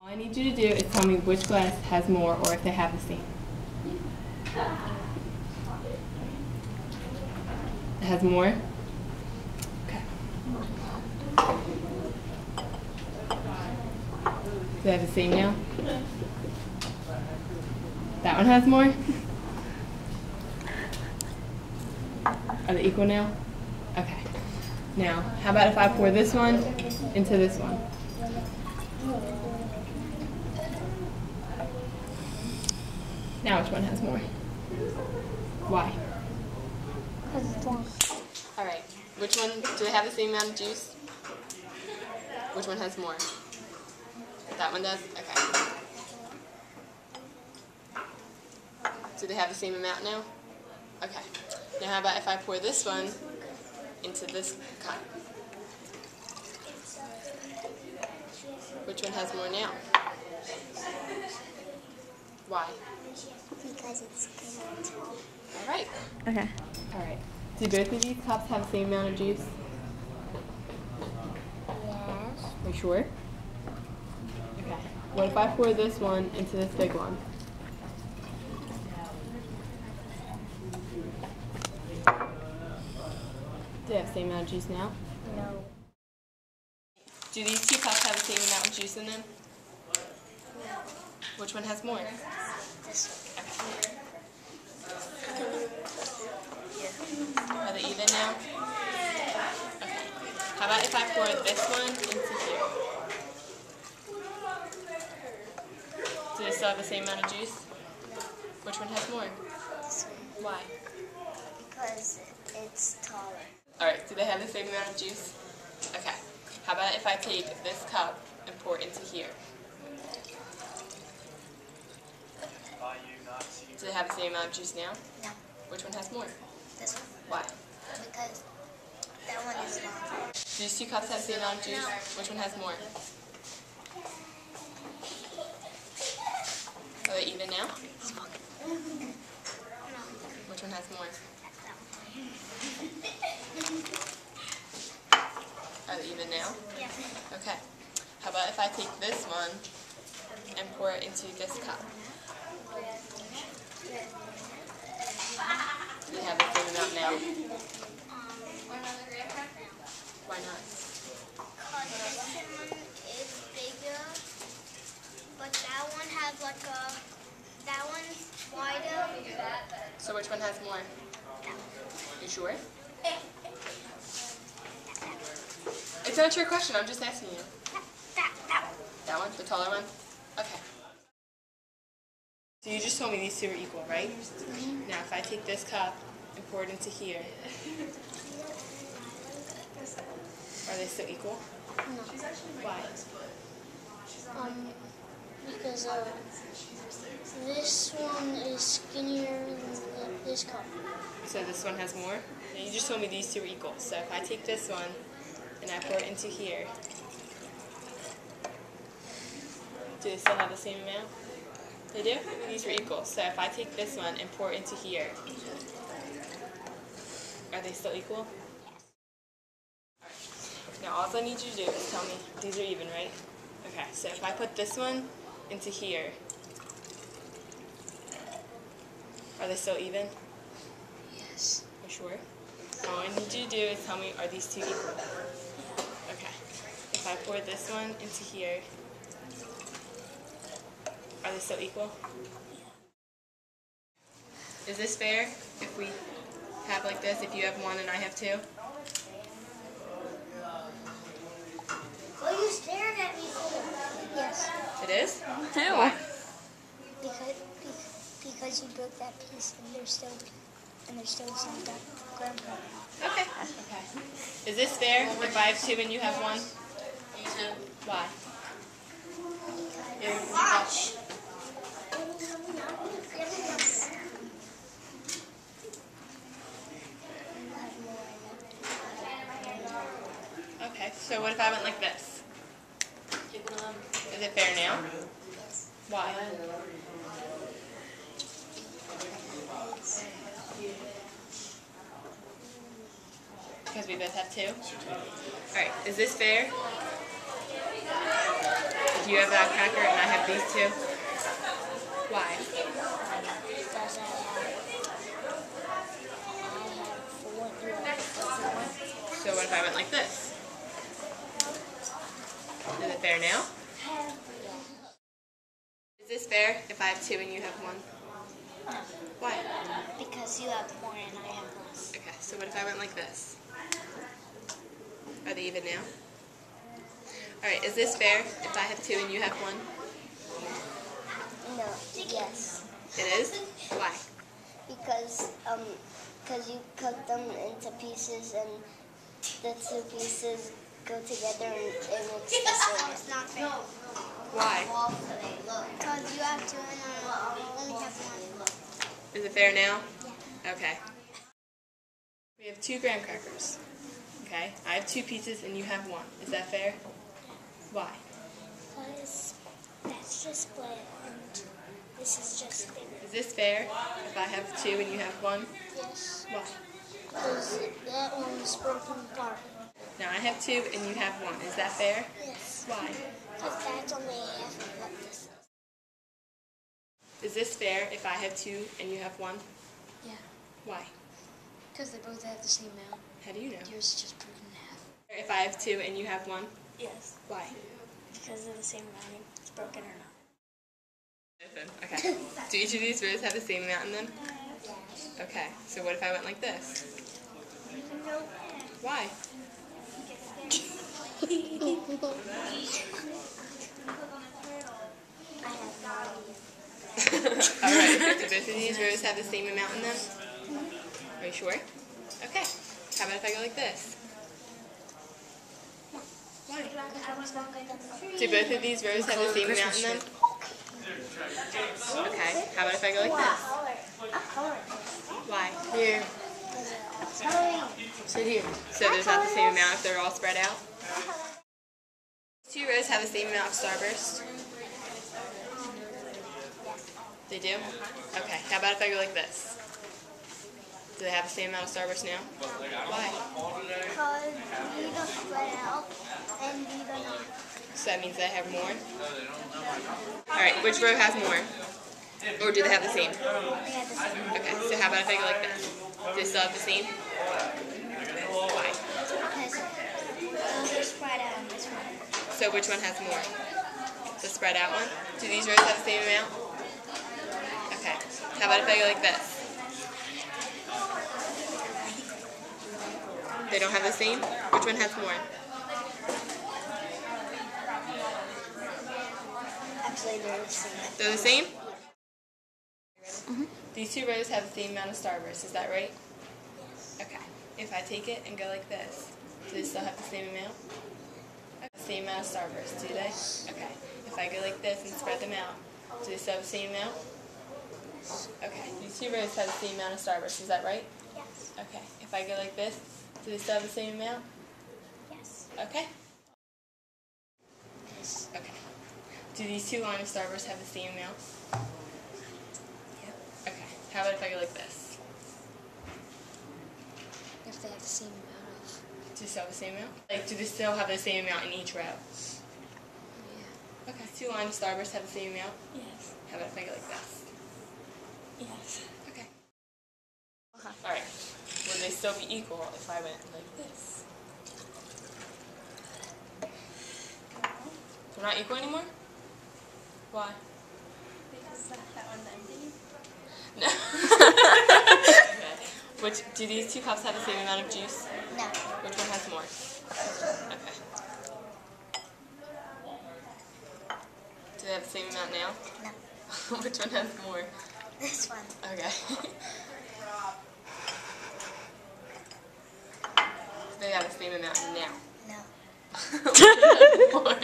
All I need you to do is tell me which glass has more or if they have the same. It has more? Okay. Do they have the same now? That one has more? Are they equal now? Okay. Now, how about if I pour this one into this one? Now which one has more? Why? Because it's long. Alright. Which one, do they have the same amount of juice? Which one has more? That one does? Okay. Do they have the same amount now? Okay. Now how about if I pour this one into this cup? Which one has more now? Why? Because it's good. Alright. Okay. Alright. Do both of these cups have the same amount of juice? Yes. Are you sure? Okay. What if I pour this one into this big one? Do they have the same amount of juice now? No. Do these two cups have the same amount of juice in them? No. Which one has more? This Okay. one. Are they even now? Okay. How about if I pour this one into here? Do they still have the same amount of juice? Which one has more? This one. Why? Because it's taller. Alright, do they have the same amount of juice? Okay. How about if I take this cup and pour it into here? Do they have the same amount of juice now? No. Which one has more? This one. Why? Because that one is long. Do these two cups have the same amount of juice? No. Which one has more? Are they even now? No. Which one has more? Are they even now? Yeah. Okay. How about if I take this one and pour it into this cup? Do they have the same amount now? Why not? Because this one is bigger, but that one has like a, that one's wider. So which one has more? You sure? It's not a trick question, I'm just asking you. That one? The taller one? Okay. So you just told me these two are equal, right? Mm-hmm. Now if I take this cup and pour it into here, are they still equal? No. Why? Because this one is skinnier than this cup. So this one has more? And you just told me these two are equal. So if I take this one and I pour it into here, do they still have the same amount? They do? These are equal. So if I take this one and pour it into here, are they still equal? Yes. Now all I need you to do is tell me these are even, right? Okay, so if I put this one into here, are they still even? Yes. You sure? All I need you to do is tell me, are these two equal? Okay. If I pour this one into here, are they still equal? Is this fair if we have like this, if you have one and I have two? What are you staring at me for? Yes. It is? Why? Because you broke that piece and there's still some grandpa. Okay. Okay. Is this fair if I have two and you have one? Why? Watch. Okay, so what if I went like this? Is it fair now? Why? Because we both have two? Alright, is this fair? Do you have that cracker and I have these two? Why? Because I have four, you have one. So what if I went like this? Is it fair now? Is this fair if I have two and you have one? No. Why? Because you have more and I have less. Okay, so what if I went like this? Are they even now? Alright, is this fair if I have two and you have one? No. Yes. It is? Why? Because you cut them into pieces and the two pieces go together and it makes the same. It's not fair. Why? Because you have two and I only have one. Is it fair now? Yeah. Okay. We have 2 graham crackers. Okay, I have 2 pieces and you have 1. Is that fair? Why? Because that's just split and this is just bigger. Is this fair if I have 2 and you have 1? Yes. Why? Because that one is broken apart. Now I have 2 and you have 1. Is that fair? Yes. Why? Because that's only half of what this is. Is this fair if I have 2 and you have 1? Yeah, Why? because they both have the same amount. How do you know? Yours is just broken in half. If I have 2 and you have 1? Yes. Why? Because of the same amount, it's broken or not. Listen, okay. Do each of these rows have the same amount in them? Okay, so what if I went like this? Why? Alright, do both of these rows have the same amount in them? Are you sure? Okay. How about if I go like this? Why? Do both of these rows have the same amount in them? Okay. How about if I go like this? Why? Here. Sit here. So there's not the same amount if they're all spread out? 2 rows have the same amount of starburst? They do? Okay. How about if I go like this? Do they have the same amount of starburst now? Why? Because these are spread out and these are not. So that means they have more? Alright, which row has more? Or do they have the same? They have the same. Okay, so how about if I go like this? Do they still have the same? Why? Because those are spread out on this one. So which one has more? The spread out one? Do these rows have the same amount? Okay. How about if I go like this? They don't have the same? Which one has more? Actually, they're the same. They're the same? These 2 rows have the same amount of starburst, is that right? Yes. Okay. If I take it and go like this, do they still have the same amount? The same amount of starburst, do they? Okay. If I go like this and spread them out, do they still have the same amount? Okay. These 2 rows have the same amount of starburst, is that right? Yes. Okay. If I go like this, do they still have the same amount? Yes. Okay. Okay. Do these 2 lines of starburst have the same amount? Yeah. Okay. How about if I go like this? If they have the same amount of. Do they still have the same amount? Like, do they still have the same amount in each row? Yeah. Okay. 2 lines of starburst have the same amount? Yes. How about if I go like this? Yes. Okay. Alright. Would they still be equal if I went like this? They're not equal anymore? Why? Because that one's empty. No. Which, do these 2 cups have the same amount of juice? No. Which one has more? Okay. Do they have the same amount now? No. Which one has more? This one. Okay. They have the same amount now. No. Which one has more?